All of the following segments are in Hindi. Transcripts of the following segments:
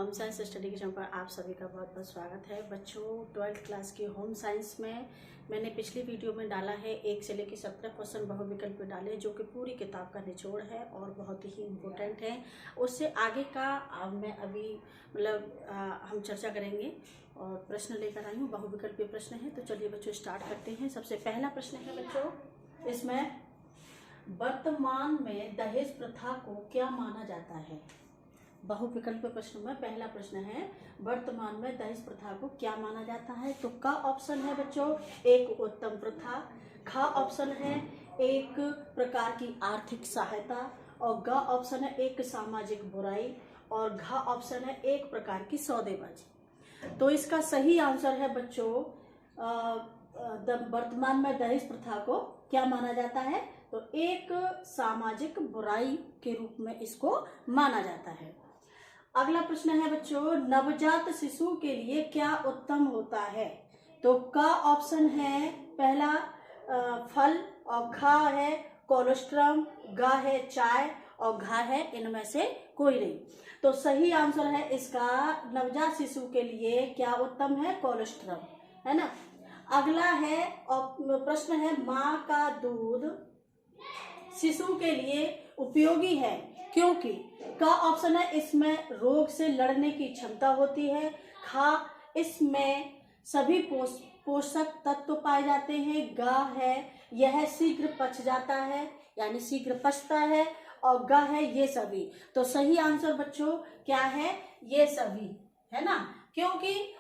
होम साइंस स्टडी किचन पर आप सभी का बहुत बहुत स्वागत है। बच्चों 12th क्लास के होम साइंस में मैंने पिछली वीडियो में डाला है 1 से लेकर 17 क्वेश्चन बहुविकल्प डाले, जो कि पूरी किताब का निचोड़ है और बहुत ही इम्पोर्टेंट है। उससे आगे का मैं अभी हम चर्चा करेंगे और प्रश्न लेकर आई हूँ। बहुविकल्पीय प्रश्न है, तो चलिए बच्चों स्टार्ट करते हैं। सबसे पहला प्रश्न है बच्चों, इसमें वर्तमान में दहेज प्रथा को क्या माना जाता है। बहुविकल्प प्रश्न में पहला प्रश्न है, वर्तमान में दहेज प्रथा को क्या माना जाता है। तो का ऑप्शन है बच्चों एक उत्तम प्रथा, खा ऑप्शन है एक प्रकार की आर्थिक सहायता, और ग ऑप्शन है एक सामाजिक बुराई, और घ ऑप्शन है एक प्रकार की सौदेबाजी। तो इसका सही आंसर है बच्चों वर्तमान में दहेज प्रथा को क्या माना जाता है, तो एक सामाजिक बुराई के रूप में इसको माना जाता है। अगला प्रश्न है बच्चों, नवजात शिशु के लिए क्या उत्तम होता है। तो का ऑप्शन है पहला फल, और खा है कोलेस्ट्रॉल, गा है चाय, और घा है इनमें से कोई नहीं। तो सही आंसर है इसका नवजात शिशु के लिए क्या उत्तम है, कोलेस्ट्रॉल, है ना। अगला है और प्रश्न है, माँ का दूध शिशु के लिए उपयोगी है क्योंकि का ऑप्शन है इसमें रोग से लड़ने की क्षमता होती है, खा इसमें सभी पोषक तत्व पाए जाते हैं, गा है यह शीघ्र पच जाता है यानी शीघ्र पचता है, और गा है ये सभी। तो सही आंसर बच्चों क्या है, ये सभी, है ना। क्योंकि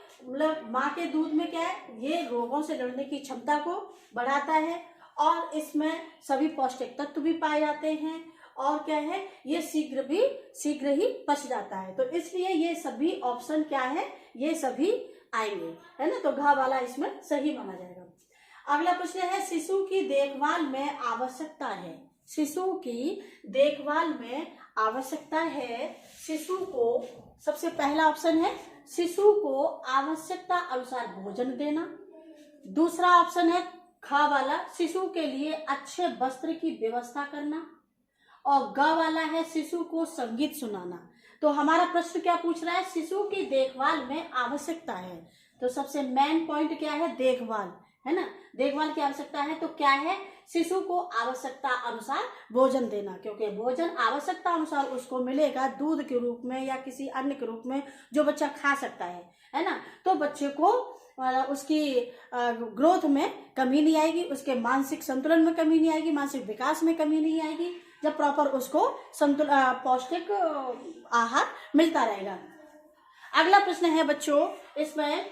माँ के दूध में क्या है, ये रोगों से लड़ने की क्षमता को बढ़ाता है, और इसमें सभी पौष्टिक तत्व भी पाए जाते हैं, और क्या है ये शीघ्र ही पच जाता है। तो इसलिए ये सभी ऑप्शन क्या है, ये सभी आएंगे, है ना। तो घा वाला इसमें सही माना जाएगा। अगला प्रश्न है, शिशु की देखभाल में आवश्यकता है। शिशु की देखभाल में आवश्यकता है शिशु को, सबसे पहला ऑप्शन है शिशु को आवश्यकता अनुसार भोजन देना। दूसरा ऑप्शन है खा वाला, शिशु के लिए अच्छे वस्त्र की व्यवस्था करना, और ग वाला है शिशु को संगीत सुनाना। तो हमारा प्रश्न क्या पूछ रहा है, शिशु की देखभाल में आवश्यकता है, तो सबसे मेन पॉइंट क्या है, देखभाल, है ना। देखभाल की आवश्यकता है तो क्या है, शिशु को आवश्यकता अनुसार भोजन देना, क्योंकि भोजन आवश्यकता अनुसार उसको मिलेगा दूध के रूप में या किसी अन्य के रूप में जो बच्चा खा सकता है ना। तो बच्चे को उसकी ग्रोथ में कमी नहीं आएगी, उसके मानसिक संतुलन में कमी नहीं आएगी, मानसिक विकास में कमी नहीं आएगी, जब प्रॉपर उसको पौष्टिक आहार मिलता रहेगा। अगला प्रश्न है बच्चों, इसमें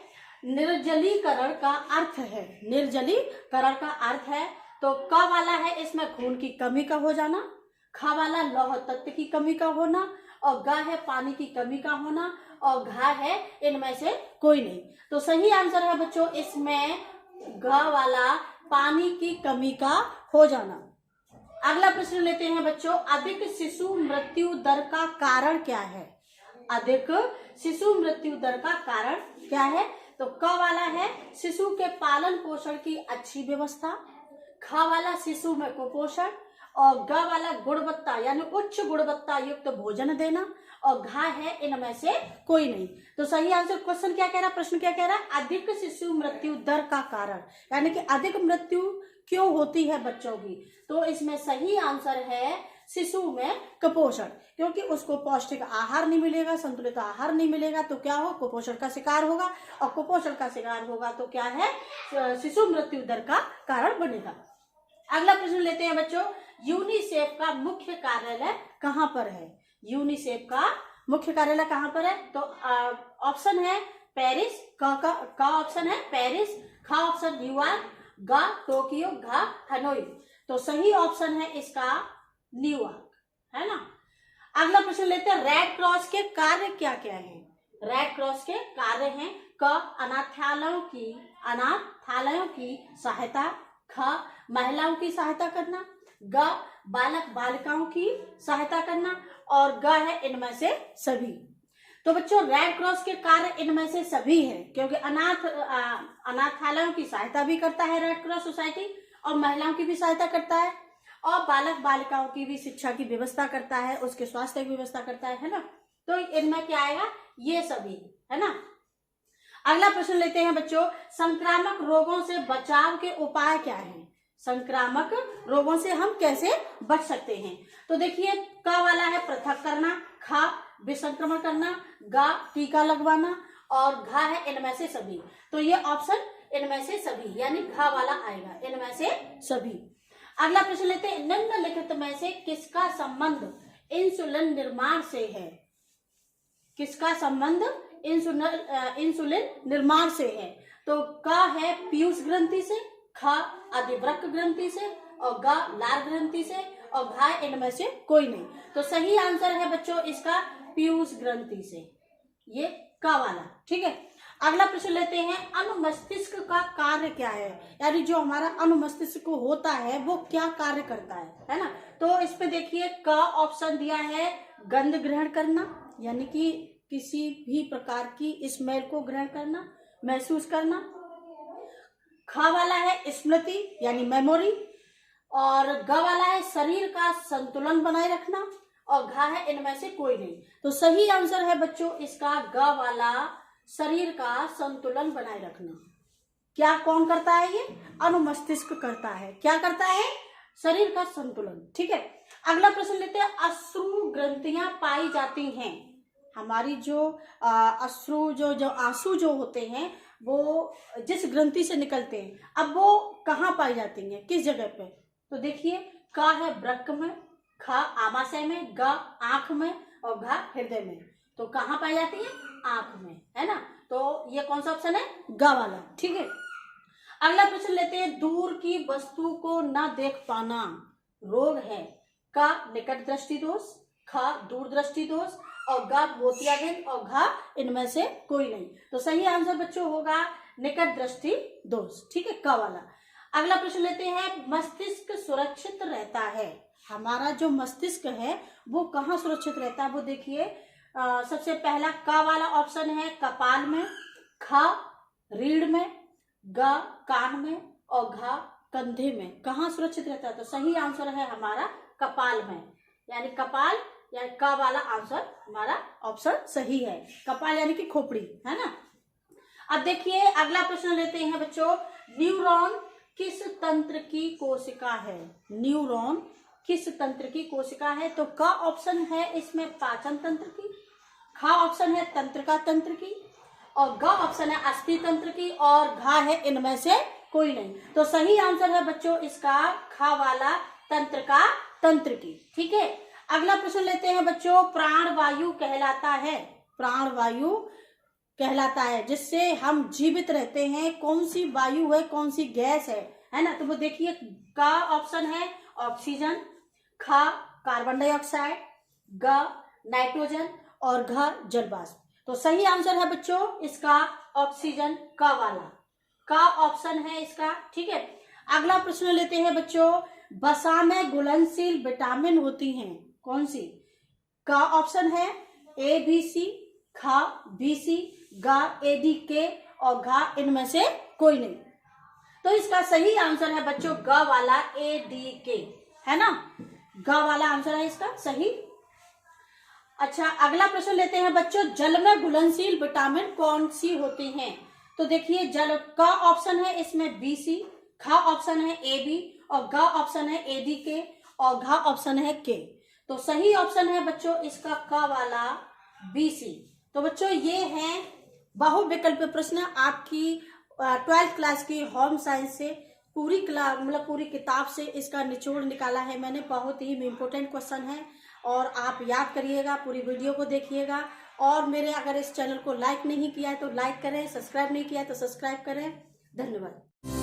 निर्जलीकरण का अर्थ है। निर्जलीकरण का अर्थ है तो क वाला है इसमें खून की कमी का हो जाना, खा वाला लौह तत्व की कमी का होना, और गा है पानी की कमी का होना, और घा है इनमें से कोई नहीं। तो सही आंसर है बच्चों इसमें घा वाला पानी की कमी का हो जाना। अगला प्रश्न लेते हैं बच्चों, अधिक शिशु मृत्यु दर का कारण क्या है। अधिक शिशु मृत्यु दर का कारण क्या है, तो क वाला है शिशु के पालन पोषण की अच्छी व्यवस्था, खा वाला शिशु में कुपोषण, और ग वाला गुणवत्ता यानी उच्च गुणवत्ता युक्त भोजन देना, और घा है इनमें से कोई नहीं। तो सही आंसर क्वेश्चन क्या कह रहा है, प्रश्न क्या कह रहा है, अधिक शिशु मृत्यु दर का कारण, यानी कि अधिक मृत्यु क्यों होती है बच्चों की। तो इसमें सही आंसर है शिशु में कुपोषण, क्योंकि उसको पौष्टिक आहार नहीं मिलेगा, संतुलित आहार नहीं मिलेगा, तो क्या हो, कुपोषण का शिकार होगा, और कुपोषण का शिकार होगा तो क्या है, शिशु मृत्यु दर का कारण बनेगा। अगला प्रश्न लेते हैं बच्चों, यूनिसेफ का मुख्य कार्यालय कहाँ पर है। यूनिसेफ का मुख्य कार्यालय कहाँ पर है, तो ऑप्शन है पेरिस, का ऑप्शन है पेरिस, खा ऑप्शन न्यूयॉर्क, गा टोक्यो, घा हनोई। तो सही ऑप्शन है इसका न्यूयॉर्क, है ना। अगला प्रश्न लेते हैं, रेड क्रॉस के कार्य क्या क्या हैं। रेड क्रॉस के कार्य हैं, क अनाथालयों की सहायता, ख महिलाओं की सहायता करना, ग बालक बालिकाओं की सहायता करना, और ग है इनमें से सभी। तो बच्चों रेड क्रॉस के कार्य इनमें से सभी है, क्योंकि अनाथालयों की सहायता भी करता है रेड क्रॉस सोसाइटी, और महिलाओं की भी सहायता करता है, और बालक बालिकाओं की भी शिक्षा की व्यवस्था करता है, उसके स्वास्थ्य की व्यवस्था करता है ना। तो इनमें क्या आएगा, ये सभी, है ना। अगला प्रश्न लेते हैं बच्चों, संक्रामक रोगों से बचाव के उपाय क्या हैं? संक्रामक रोगों से हम कैसे बच सकते हैं? तो देखिए, क वाला है पृथक करना, ख विसंक्रमण करना, ग टीका लगवाना और घ है इनमें से सभी। तो ये ऑप्शन इनमें से सभी यानी घ वाला आएगा, इनमें से सभी। अगला प्रश्न लेते हैं, निम्नलिखित में से किसका संबंध इंसुलिन निर्माण से है? किसका संबंध इंसुलिन निर्माण से है? तो क है पीयूष ग्रंथि से, ख अधिवृक्क ग्रंथि से और ग लार ग्रंथि से और घ इनमें से कोई नहीं। तो सही आंसर है बच्चों इसका पीयूष ग्रंथि से, ये क वाला। ठीक है, अगला प्रश्न लेते हैं, अनुमस्तिष्क का कार्य क्या है? यानी जो हमारा अनुमस्तिष्क होता है वो क्या कार्य करता है ना। तो इस पे देखिए, क ऑप्शन दिया है गंध ग्रहण करना, यानी कि किसी भी प्रकार की स्मेल को ग्रहण करना, महसूस करना। ख वाला है स्मृति यानी मेमोरी और ग वाला है शरीर का संतुलन बनाए रखना और घ है इनमें से कोई नहीं। तो सही आंसर है बच्चों इसका ग वाला, शरीर का संतुलन बनाए रखना। क्या कौन करता है? ये अनुमस्तिष्क करता है। क्या करता है? शरीर का संतुलन। ठीक है, अगला प्रश्न लेते हैं, अश्रु ग्रंथियां पाई जाती हैं। हमारी जो अश्रु जो आंसू जो होते हैं वो जिस ग्रंथि से निकलते हैं, अब वो कहाँ पाई जाती हैं, किस जगह पे? तो देखिए, क है वृक्क में, ख आमाशय में, ग आंख में और घ हृदय में। तो कहाँ पाई जाती है? आंख में, है ना। तो ये कौन सा ऑप्शन है? ग वाला। ठीक है, अगला प्रश्न लेते हैं, दूर की वस्तु को न देख पाना रोग है? क निकट दृष्टि दोष, ख दूर दृष्टि दोष और ग मोतियाबिंद और घ इनमें से कोई नहीं। तो सही आंसर बच्चों होगा निकट दृष्टि दोष। ठीक है, क वाला। अगला प्रश्न लेते हैं, मस्तिष्क सुरक्षित रहता है? हमारा जो मस्तिष्क है वो कहाँ सुरक्षित रहता है? वो देखिए, सबसे पहला क वाला ऑप्शन है कपाल में, ख रीढ़ में, ग कान में और घ कंधे में। कहाँ सुरक्षित रहता है? तो सही आंसर है हमारा कपाल में, यानी कपाल यानी क वाला आंसर हमारा ऑप्शन सही है। कपाल यानी कि खोपड़ी, है ना। अब देखिए, अगला प्रश्न लेते हैं बच्चों, न्यूरॉन किस तंत्र की कोशिका है? न्यूरॉन किस तंत्र की कोशिका है? तो क ऑप्शन है इसमें पाचन तंत्र की, ख ऑप्शन है तंत्रिका तंत्र की और ग ऑप्शन है अस्थि तंत्र की और घ है इनमें से कोई नहीं। तो सही आंसर है बच्चों इसका ख वाला, तंत्रिका तंत्र की। ठीक है, अगला प्रश्न लेते हैं बच्चों, प्राण वायु कहलाता है? प्राण वायु कहलाता है जिससे हम जीवित रहते हैं, कौन सी वायु है, कौन सी गैस है ना। तो वो देखिए, का ऑप्शन है ऑक्सीजन, ख कार्बन डाइऑक्साइड, ग नाइट्रोजन और घ जल वाष्प। तो सही आंसर है बच्चों इसका ऑक्सीजन, क वाला, का ऑप्शन है इसका। ठीक है, अगला प्रश्न लेते हैं बच्चों, वसा में घुलनशील विटामिन होती हैं, कौन सी? का ऑप्शन है ए बी सी, ख बी सी, ग ए डी के और घ इनमें से कोई नहीं। तो इसका सही आंसर है बच्चों ग वाला, ए डी के, है ना। ग वाला आंसर है इसका सही। अच्छा, अगला प्रश्न लेते हैं बच्चों, जल में घुलनशील विटामिन कौन सी होती हैं? तो देखिए, जल का ऑप्शन है इसमें बी सी, ख ऑप्शन है ए बी और ग ऑप्शन है ए डी के और घ ऑप्शन है के। तो सही ऑप्शन है बच्चों इसका क वाला, बी सी। तो बच्चों ये हैं बहुविकल्प प्रश्न आपकी 12th क्लास की होम साइंस से, पूरी क्लास मतलब पूरी किताब से इसका निचोड़ निकाला है मैंने। बहुत ही इम्पोर्टेंट क्वेश्चन है और आप याद करिएगा, पूरी वीडियो को देखिएगा। और मेरे अगर इस चैनल को लाइक नहीं किया है तो लाइक करें, सब्सक्राइब नहीं किया है तो सब्सक्राइब करें। धन्यवाद।